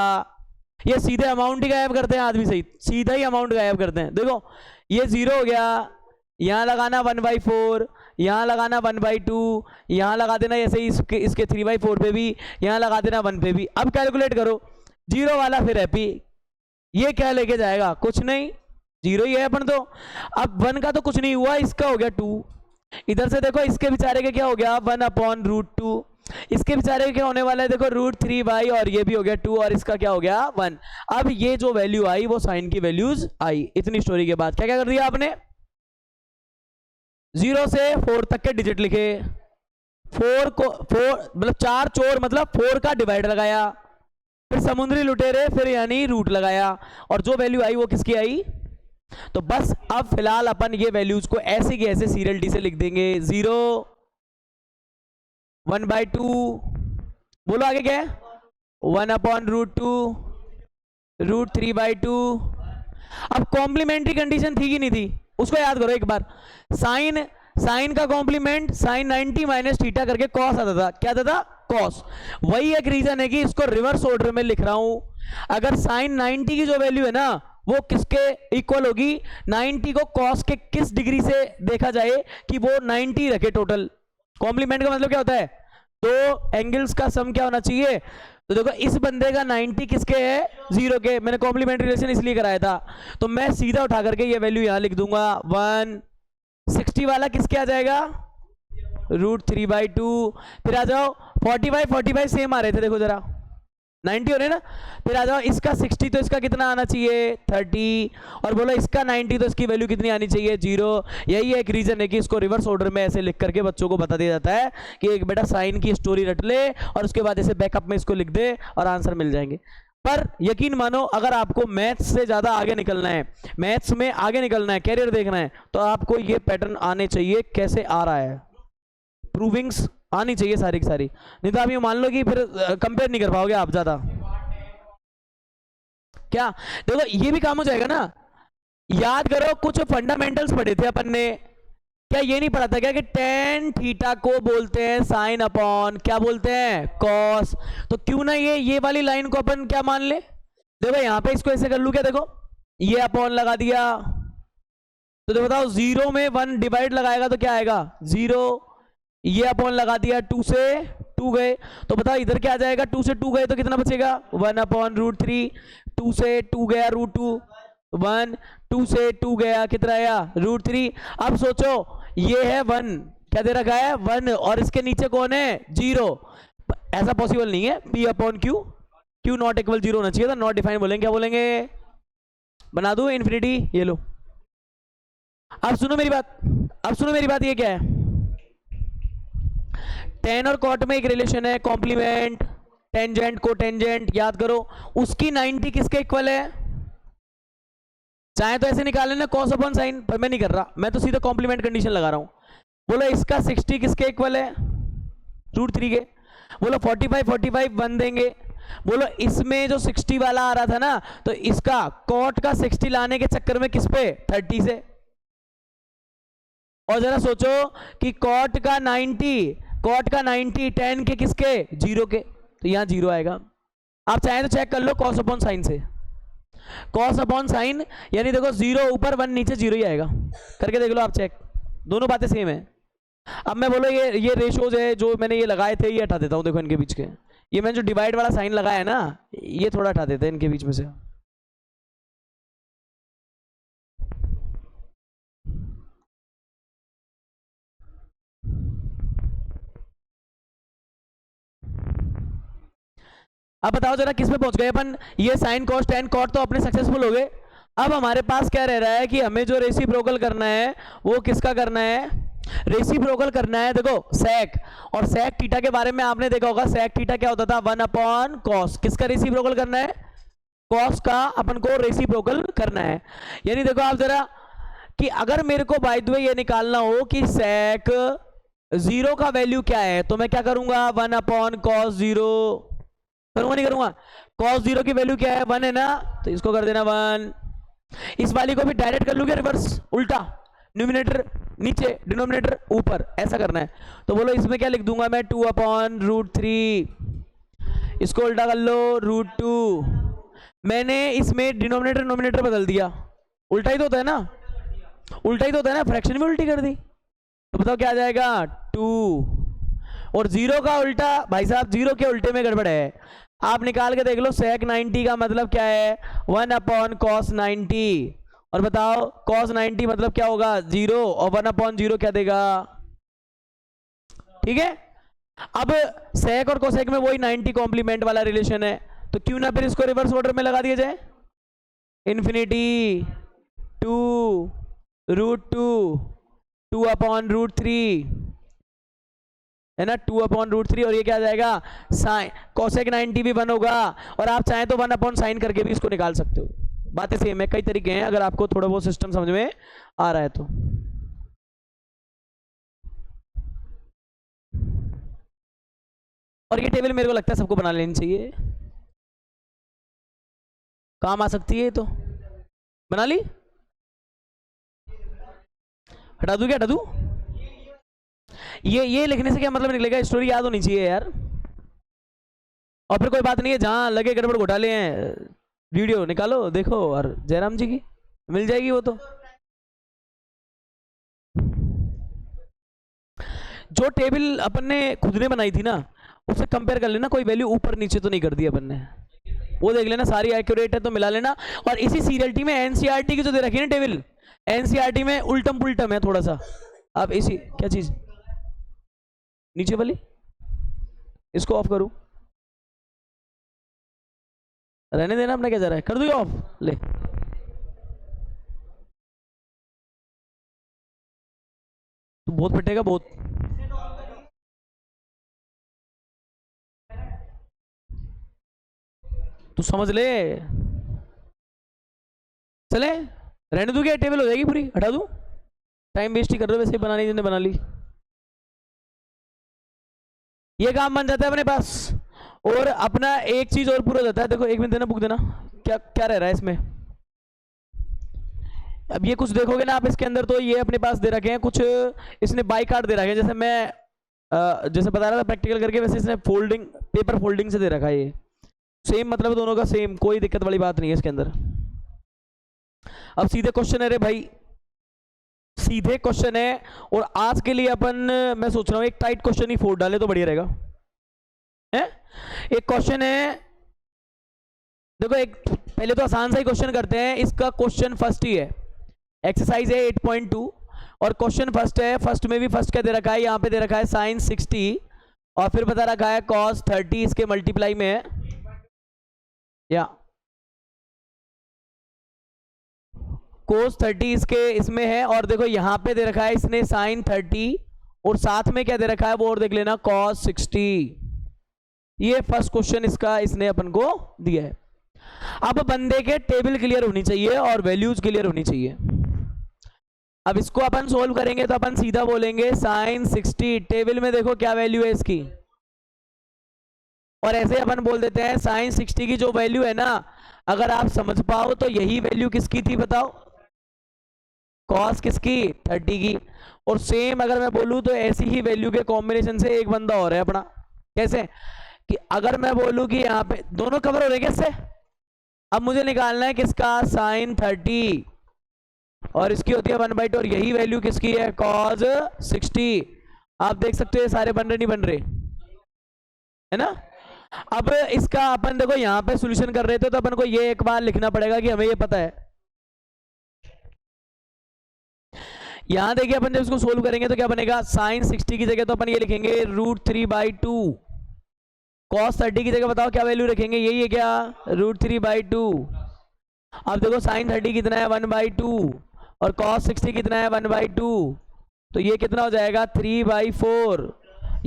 ये सीधे अमाउंट ही गायब करते हैं आदमी सही, सीधा ही अमाउंट गायब करते हैं। देखो ये 0 हो गया, यहाँ लगाना 1/4, यहाँ लगाना 1/2, यहाँ लगा देना ऐसे ही इसके 3/4 पे भी, यहाँ लगा देना 1 पे भी। अब कैलकुलेट करो, 0 वाला फिर हैप्पी, ये क्या लेके जाएगा, कुछ नहीं, 0 ही है अपन तो। अब 1 का तो कुछ नहीं हुआ, इसका हो गया 2। इधर से देखो इसके बेचारे के क्या हो गया 1/√2, इसके बेचारे के क्या होने वाला है देखो √3 और ये भी हो गया 2 और इसका क्या हो गया 1। अब ये जो वैल्यू आई वो साइन की वैल्यूज आई। इतनी स्टोरी के बाद क्या क्या कर दिया आपने, 0 से 4 तक के डिजिट लिखे, 4 को 4 मतलब 4 चोर मतलब 4 का डिवाइड लगाया, फिर समुद्री लुटेरे, फिर यानी रूट लगाया, और जो वैल्यू आई वो किसकी आई। तो बस अब फिलहाल अपन ये वैल्यूज को ऐसे की ऐसे सीरियल डी से लिख देंगे, 0, 1/2, बोलो आगे क्या है, 1/√2, √3/2। अब कॉम्प्लीमेंट्री कंडीशन थी कि नहीं थी, उसको याद करो एक बार। साइन का कॉम्प्लीमेंट साइन 90 माइनस थीटा करके कॉस आता था, क्या आता था, कॉस। वही एक रीजन है कि इसको रिवर्स ऑर्डर में लिख रहा हूं। अगर साइन 90 की जो वैल्यू है ना वो किसके इक्वल होगी, 90 को कॉस के किस डिग्री से देखा जाए कि वो 90 रखे टोटल। कॉम्प्लीमेंट का मतलब क्या होता है, दो एंगल्स का सम क्या होना चाहिए। तो देखो इस बंदे का 90 किसके है, 0 के। मैंने कॉम्प्लीमेंट्री रिलेशन इसलिए कराया था, तो मैं सीधा उठा करके ये वैल्यू यहां लिख दूंगा 1। 60 वाला किसके आ जाएगा, √3/2। फिर आ जाओ 45 सेम आ रहे थे, देखो जरा 90 हो रहे ना। फिर आ जाओ इसका 60 तो इसका कितना आना चाहिए 30, और बोलो इसका 90 तो इसकी वैल्यू कितनी आनी चाहिए 0। यही एक रीजन है कि इसको रिवर्स ऑर्डर में ऐसे लिख करके बच्चों को बता दिया जाता है कि एक बेटा साइन की स्टोरी रट ले और उसके बाद ऐसे बैकअप में इसको लिख दे और आंसर मिल जाएंगे। पर यकीन मानो अगर आपको मैथ्स से ज़्यादा आगे निकलना है, मैथ्स में आगे निकलना है, कैरियर देखना है, तो आपको ये पैटर्न आने चाहिए। कैसे आ रहा है, प्रूविंग्स आनी चाहिए सारी की सारी, नहीं तो आप ये मान लो कि फिर कंपेयर नहीं कर पाओगे आप ज़्यादा। क्या देखो ये भी काम हो जाएगा ना। याद करो कुछ फंडामेंटल्स पढ़े थे अपन ने, क्या ये नहीं पढ़ा था क्या कि tan थीटा को बोलते हैं साइन अपॉन क्या बोलते हैं कॉस। तो क्यों ना ये वाली लाइन को अपन क्या मान ले। देखो यहां पे इसको ऐसे कर लूं क्या, देखो ये अपॉन लगा दिया, तो देखो बताओ 0 में 1 डिवाइड लगाएगा तो क्या आएगा 0, ये अपॉन लगा दिया 2 से 2 गए, तो बताओ इधर क्या आ जाएगा, 2 से 2 गए तो कितना बचेगा 1/√3, 2 से 2 गया √2, 1, 2 से 2 गया कितना आया √3। अब सोचो ये है 1, क्या दे रखा है 1, और इसके नीचे कौन है 0, ऐसा पॉसिबल नहीं है, P/Q, Q नॉट इक्वल 0 होना चाहिए था, नॉट डिफाइन बोलेंगे, क्या बोलेंगे, बना दूं इन्फिनिटी, ये लो। अब सुनो मेरी बात, अब सुनो मेरी बात, ये क्या है, टेन और कॉट में एक रिलेशन है, कॉम्प्लीमेंट, टेंजेंट कोटेंजेंट, याद करो, उसकी 90 किसके इक्वल है, चाहे तो ऐसे निकाल लेना कॉस अपॉन साइन, पर मैं नहीं कर रहा, मैं तो सीधा कॉम्प्लीमेंट कंडीशन लगा रहा हूं। बोलो इसका 60 किसके इक्वल है √3 के, बोलो 45 1 देंगे, बोलो इसमें जो 60 वाला आ रहा था ना, तो इसका कॉट का 60 लाने के चक्कर में किस पे 30 से, और जरा सोचो कि कॉट का 90 10 के किसके 0 के, तो यहां 0 आएगा। आप चाहें तो चेक कर लो कॉस अपॉन साइन से, कॉस अपॉन साइन यानी देखो 0 ऊपर 1 नीचे 0 ही आएगा, करके देख लो आप चेक, दोनों बातें सेम है। अब मैं बोलो ये रेशोज है जो मैंने ये लगाए थे, ये हटा देता हूं, देखो इनके बीच के, ये मैंने जो डिवाइड वाला साइन लगाया है ना, ये थोड़ा हटा देते हैं इनके बीच में से। अब बताओ जरा किस पे पहुंच गए अपन, ये साइन कॉस टेन कॉट तो अपने सक्सेसफुल हो गए। अब हमारे पास क्या रह रहा है कि हमें जो रेसिप्रोकल करना है वो किसका करना है, रेसिप्रोकल करना है, देखो सेक, और सेक थीटा के बारे में आपने देखा होगा, सेक थीटा क्या होता था 1/cos, किसका रेसिप्रोकल करना है, कॉस का अपन को रेसिप्रोकल करना है। यानी देखो आप जरा कि अगर मेरे को बाय द वे ये निकालना हो कि सेक 0 का वैल्यू क्या है, तो मैं क्या करूंगा 1/cos 0, करूंगा नहीं करूंगा, cos 0 की वैल्यू क्या है 1 है ना, तो इसको कर देना 1, इस वाली को भी डायरेक्ट कर लूंगा रिवर्स, उल्टा, न्यूमिनेटर नीचे डिनोमिनेटर ऊपर, ऐसा करना है। तो बोलो इसमें क्या लिख दूंगा मैं 2/√3, इसको उल्टा कर लो √2, मैंने इसमें डिनोमिनेटर नोमिनेटर बदल दिया, उल्टा ही तो होता है ना, उल्टा ही तो होता है ना, फ्रैक्शन में उल्टी कर दी, तो बताओ क्या आ जाएगा 2, और 0 का उल्टा भाई साहब 0 के उल्टे में गड़बड़ है, आप निकाल के देख लो, सेक 90 का मतलब क्या है 1/cos 90, और बताओ cos 90 मतलब क्या होगा 0, और 1/0 क्या देगा, ठीक है। अब सेक और कोसेक में वही 90 कॉम्प्लीमेंट वाला रिलेशन है, तो क्यों ना फिर इसको रिवर्स ऑर्डर में लगा दिया जाए, इन्फिनिटी 2√2 2/√3 है ना, 2/√3, और ये क्या आ जाएगा साइन कोसेक 90 भी 1 होगा, और आप चाहें तो 1/sin करके भी इसको निकाल सकते हो, बातें सेम है, कई तरीके हैं अगर आपको थोड़ा बहुत सिस्टम समझ में आ रहा है तो। और ये टेबल मेरे को लगता है सबको बना लेनी चाहिए, काम आ सकती है, तो बना ली, हटा दूं क्या, हटा दूं, ये लिखने से क्या मतलब निकलेगा, स्टोरी याद होनी चाहिए यार, और फिर कोई बात नहीं है, जहां लगे गड़बड़ घोटाले हैं वीडियो निकालो देखो, और जयराम जी की मिल जाएगी वो, तो जो टेबल अपन ने खुद ने बनाई थी ना उससे कंपेयर कर लेना, कोई वैल्यू ऊपर नीचे तो नहीं कर दी अपन ने, वो देख लेना सारी एक्यूरेट है तो मिला लेना। और इसी सीरियलिटी में एनसीईआरटी की जो दे रखी है ना टेबल, एनसीईआरटी में उल्टम पुल्टम है थोड़ा सा, अब इसी क्या चीज नीचे वाली, इसको ऑफ करूं, रहने देना, अपना क्या जा रहा है, कर दूंगा ऑफ, ले तू बहुत पिटेगा बहुत, तू समझ ले, चले रहने दूं क्या, टेबल हो जाएगी पूरी, हटा दूं, टाइम वेस्ट ही कर रहे हो, वैसे ही बनानी जिन्हें बना ली, ये काम बन जाता है अपने पास, और अपना एक चीज और पूरा हो जाता है। देखो एक मिनट देना, बुक देना, क्या क्या रह रहा है इसमें, अब ये कुछ देखोगे ना आप इसके अंदर, तो ये अपने पास दे रखे हैं कुछ, इसने बाई कार्ड दे रखे हैं, जैसे मैं जैसे बता रहा था प्रैक्टिकल करके, वैसे इसने फोल्डिंग पेपर फोल्डिंग से दे रखा है, ये सेम मतलब दोनों का सेम, कोई दिक्कत वाली बात नहीं है इसके अंदर। अब सीधे क्वेश्चन है रे भाई, सीधे क्वेश्चन है, और आज के लिए अपन मैं सोच रहा हूँ एक टाइट क्वेश्चन ही फोड़ डाले तो बढ़िया रहेगा। है। एक क्वेश्चन है, देखो एक पहले तो आसान सा ही क्वेश्चन करते हैं। इसका क्वेश्चन फर्स्ट ही है, एक्सरसाइज है 8.2 और क्वेश्चन फर्स्ट है। फर्स्ट में भी फर्स्ट क्या दे रखा है, यहाँ पे दे रखा है साइन 60 और फिर बता रखा है कॉस 30 इसके मल्टीप्लाई में है, या कोस 30 इसके इसमें है। और देखो यहाँ पे दे रखा है इसने साइन 30 और साथ में क्या दे रखा है वो और देख लेना कॉस 60। ये फर्स्ट क्वेश्चन इसका इसने अपन को दिया है। अब बंदे के टेबल क्लियर होनी चाहिए और वैल्यूज क्लियर होनी चाहिए। अब इसको अपन सोल्व करेंगे तो अपन सीधा बोलेंगे साइन 60, टेबल में देखो क्या वैल्यू है इसकी, और ऐसे अपन बोल देते हैं साइन 60 की जो वैल्यू है ना, अगर आप समझ पाओ तो यही वैल्यू किसकी थी बताओ, कॉस किसकी 30 की। और सेम अगर मैं बोलूं तो ऐसी ही वैल्यू के कॉम्बिनेशन से एक बंदा और है अपना। कैसे कि अगर मैं बोलूं कि यहाँ पे दोनों कवर हो रहे हैं कैसे, अब मुझे निकालना है किसका साइन 30 और इसकी होती है 1/2 और यही वैल्यू किसकी है कॉस 60। आप देख सकते हो ये सारे बन रहे नहीं बन रहे, है ना। अब इसका अपन देखो यहाँ पे सॉल्यूशन कर रहे थे तो अपन को ये एक बार लिखना पड़ेगा कि हमें ये पता है। यहां देखिए अपन जब इसको सोल्व करेंगे तो क्या बनेगा, साइन 60 की जगह तो अपन ये लिखेंगे √3/2, कॉस 30 की जगह बताओ क्या वैल्यू रखेंगे, यही है क्या √3/2। अब देखो साइन 30 कितना है 1/2 और कॉस 60 कितना है 1/2, तो ये कितना हो जाएगा 3/4,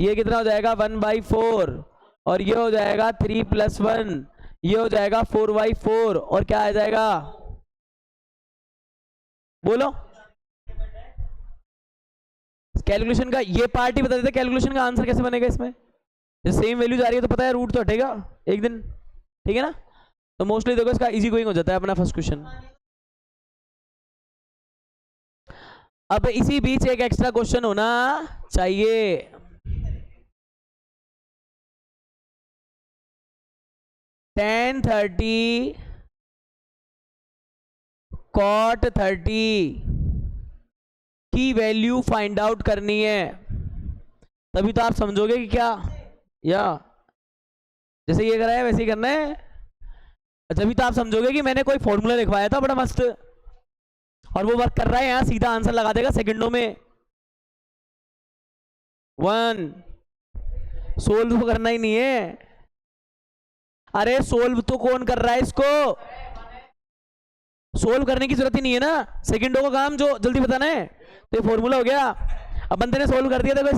ये कितना हो जाएगा 1/4 और ये हो जाएगा 3 + 1, ये हो जाएगा 4/4 और क्या आ जाएगा बोलो। कैलकुलेशन का ये पार्ट ही बता देते, कैलकुलेशन का आंसर कैसे बनेगा इसमें, जब सेम वैल्यू जा रही है तो पता है रूट तो हटेगा एक दिन, ठीक है ना। तो मोस्टली देखो इसका इजी गोइंग हो जाता है अपना फर्स्ट क्वेश्चन। अब इसी बीच एक एक्स्ट्रा क्वेश्चन होना चाहिए। tan 30 cot 30 की वैल्यू फाइंड आउट करनी है, तभी तो आप समझोगे कि क्या, या जैसे ये करा है वैसे ही करना है, तभी तो आप समझोगे कि मैंने कोई फॉर्मूला लिखवाया था बड़ा मस्त और वो वर्क कर रहा है, यहां सीधा आंसर लगा देगा सेकंडों में। 1 सोल्व करना ही नहीं है, अरे सोल्व तो कौन कर रहा है, इसको सोल्व करने की जरूरत ही नहीं है ना, सेकंडों का काम जो जल्दी बताना है। तो ये फॉर्मूला हो गया, अब बंदे ने सोल्व कर दिया, देखो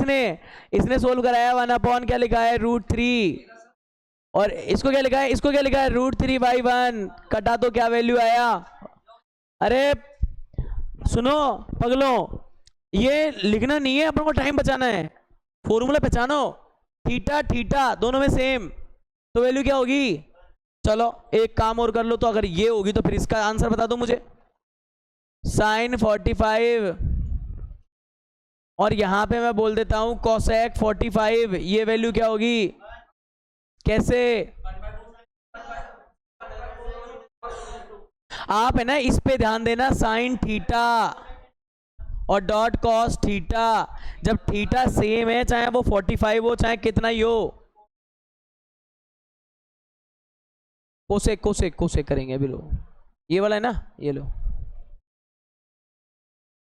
इसने सोल्व कराया 1/, क्या लिखा है √3 और इसको क्या लिखा है, इसको क्या लिखा है √3/1, कटा तो क्या वैल्यू आया। अरे सुनो पगलो, ये लिखना नहीं है, अपन को टाइम बचाना है, फॉर्मूला पहचानो, थीटा थीटा दोनों में सेम, तो वैल्यू क्या होगी। चलो एक काम और कर लो, तो अगर ये होगी तो फिर इसका आंसर बता दो मुझे, साइन 45 और यहां पे मैं बोल देता हूं कोसेक 45, ये वैल्यू क्या होगी, कैसे आप है ना इस पे ध्यान देना, साइन थीटा और डॉट कॉस थीटा, जब थीटा सेम है चाहे वो 45 हो चाहे कितना ही हो, कोसेक कोसेक कोसेक करेंगे अभी, लो ये वाला है ना, ये लो।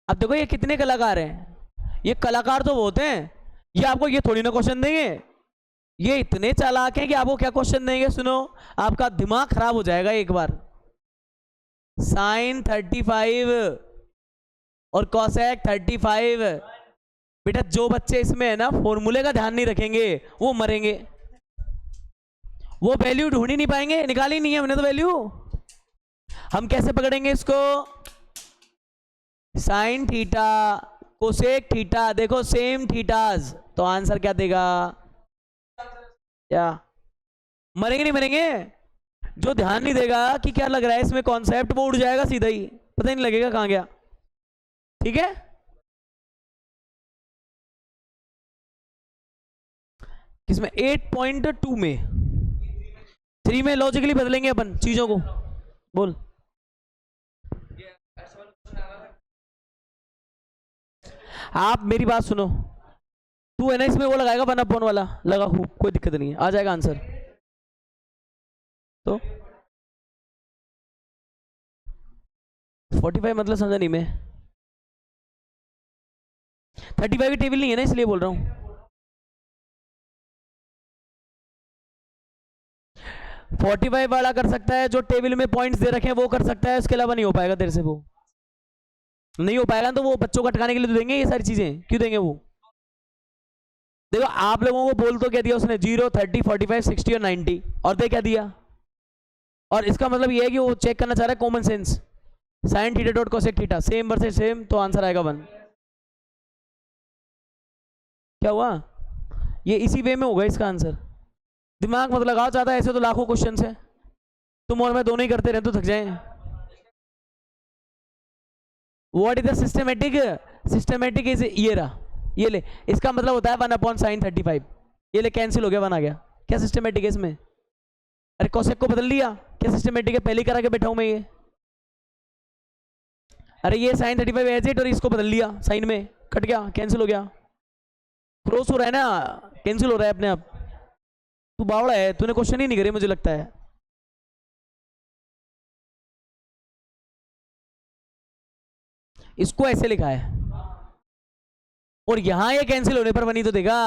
अब देखो ये कितने कलाकार हैं, ये कलाकार तो बहुत हैं, ये आपको ये थोड़ी ना क्वेश्चन देंगे, ये इतने चालाक हैं कि आपको क्या क्वेश्चन देंगे, सुनो आपका दिमाग खराब हो जाएगा एक बार। साइन 35 और कोसेक 35, बेटा जो बच्चे इसमें है ना फॉर्मूले का ध्यान नहीं रखेंगे वो मरेंगे, वो वैल्यू ढूंढ ही नहीं पाएंगे, निकाली नहीं है हमने तो वैल्यू। हम कैसे पकड़ेंगे इसको, साइन थीटा कोसेक थीटा, देखो सेम थीटाज, तो आंसर क्या देगा, क्या मरेंगे नहीं मरेंगे, जो ध्यान नहीं देगा कि क्या लग रहा है इसमें कॉन्सेप्ट, वो उड़ जाएगा सीधा ही, पता ही नहीं लगेगा कहां गया, ठीक है। किसमें 8.2 में, 3 में लॉजिकली बदलेंगे अपन चीजों को, बोल आप मेरी बात सुनो, तू है ना इसमें वो लगाएगा 1/, वाला लगा खूब, कोई दिक्कत नहीं है, आ जाएगा आंसर। तो 45 मतलब समझा नहीं मैं, 35 की टेबल नहीं है ना, इसलिए बोल रहा हूँ। 45 वाला कर सकता है, जो टेबल में पॉइंट्स दे रखे हैं वो कर सकता है, उसके अलावा नहीं हो पाएगा तेरे से, वो नहीं हो पाएगा। तो वो बच्चों को अटकाने के लिए तो देंगे ये सारी चीजें, क्यों देंगे वो? देखो आप लोगों को बोल तो क्या दिया उसने, 0, 30, 45, 60 और 90, और दे क्या दिया? और इसका मतलब ये है कि वो चेक करना चाह रहा है common sense, sine theta dot cosec theta same versus same, तो आंसर आएगा 1। क्या हुआ? ये इसी वे में होगा इसका आंसर। दिमाग मत लगाओ ज्यादा, ऐसे तो लाखों क्वेश्चन है, तुम और मैं दोनों ही करते रहे तो थक जाए। What is the systematic? Systematic is ये रहा, ये ले, इसका मतलब होता है 1/sin35। ये ले कैंसिल हो गया, 1 आ गया। क्या सिस्टमेटिक है इसमें? अरे कोसेक को बदल लिया, क्या सिस्टमेटिक है? पहले करा के बैठा हूं मैं ये। अरे ये sin35 एज इट, और इसको बदल लिया साइन में, कट गया, कैंसिल हो गया, क्रॉस हो रहा है ना, कैंसिल हो रहा है अपने आप। तू बावड़ा है, तूने क्वेश्चन ही नहीं करे मुझे लगता है। इसको ऐसे लिखा है, और यहां ये कैंसिल होने पर बनी तो देगा।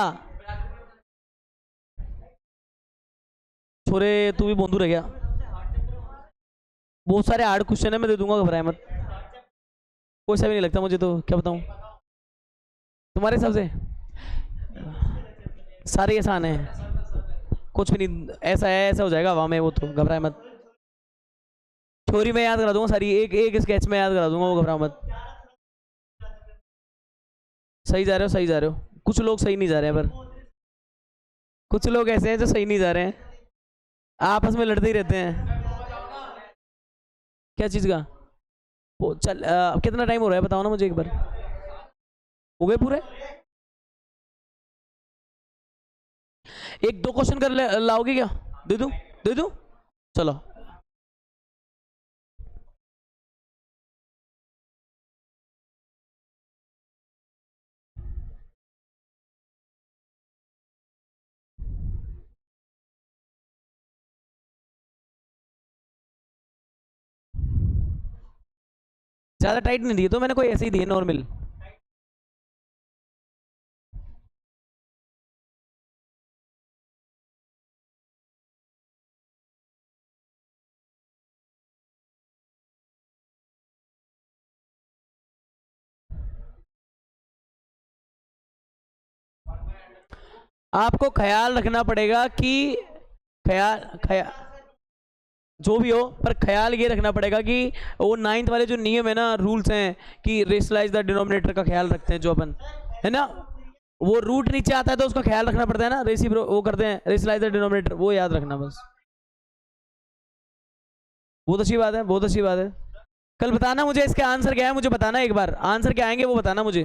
छोरे तू भी बोंदू रह गया। बहुत सारे हार्ड क्वेश्चन है, मैं दे दूंगा, घबराए मत। कोई सा भी नहीं लगता मुझे, तो क्या बताऊं तुम्हारे हिसाब से? सारे आसान है, कुछ भी नहीं ऐसा है, ऐसा हो जाएगा हवा में, वो तो घबराए मत। थ्योरी में याद करा दूंगा सारी, एक एक स्केच में याद करा दूंगा, वो घबरा मत। सही जा रहे हो, सही जा रहे हो। कुछ लोग सही नहीं जा रहे हैं, पर कुछ लोग ऐसे हैं जो सही नहीं जा रहे हैं, आपस में लड़ते ही रहते हैं। क्या चीज का? वो चल कितना टाइम हो रहा है बताओ ना मुझे एक बार। हो गए पूरे? एक दो क्वेश्चन कर लाओगे क्या? दे दूं? दे दूं? चलो। ज्यादा टाइट नहीं दिए तो मैंने, कोई ऐसे ही दिए नॉर्मल। आपको ख्याल रखना पड़ेगा कि ख्याल ख्याल जो भी हो, पर ख्याल ये रखना पड़ेगा कि वो 9th वाले जो नियम है ना, रूल्स हैं कि रेशलाइज द डिनोमिनेटर का ख्याल रखते हैं जो अपन, है ना, वो रूट नीचे आता है तो उसका ख्याल रखना पड़ता है ना, वो करते हैं रेशलाइज द डिनोमिनेटर, वो याद रखना बस। बहुत अच्छी बात है, बहुत अच्छी बात है। कल बताना मुझे इसके आंसर क्या है, मुझे बताना एक बार, आंसर क्या आएंगे वो बताना मुझे।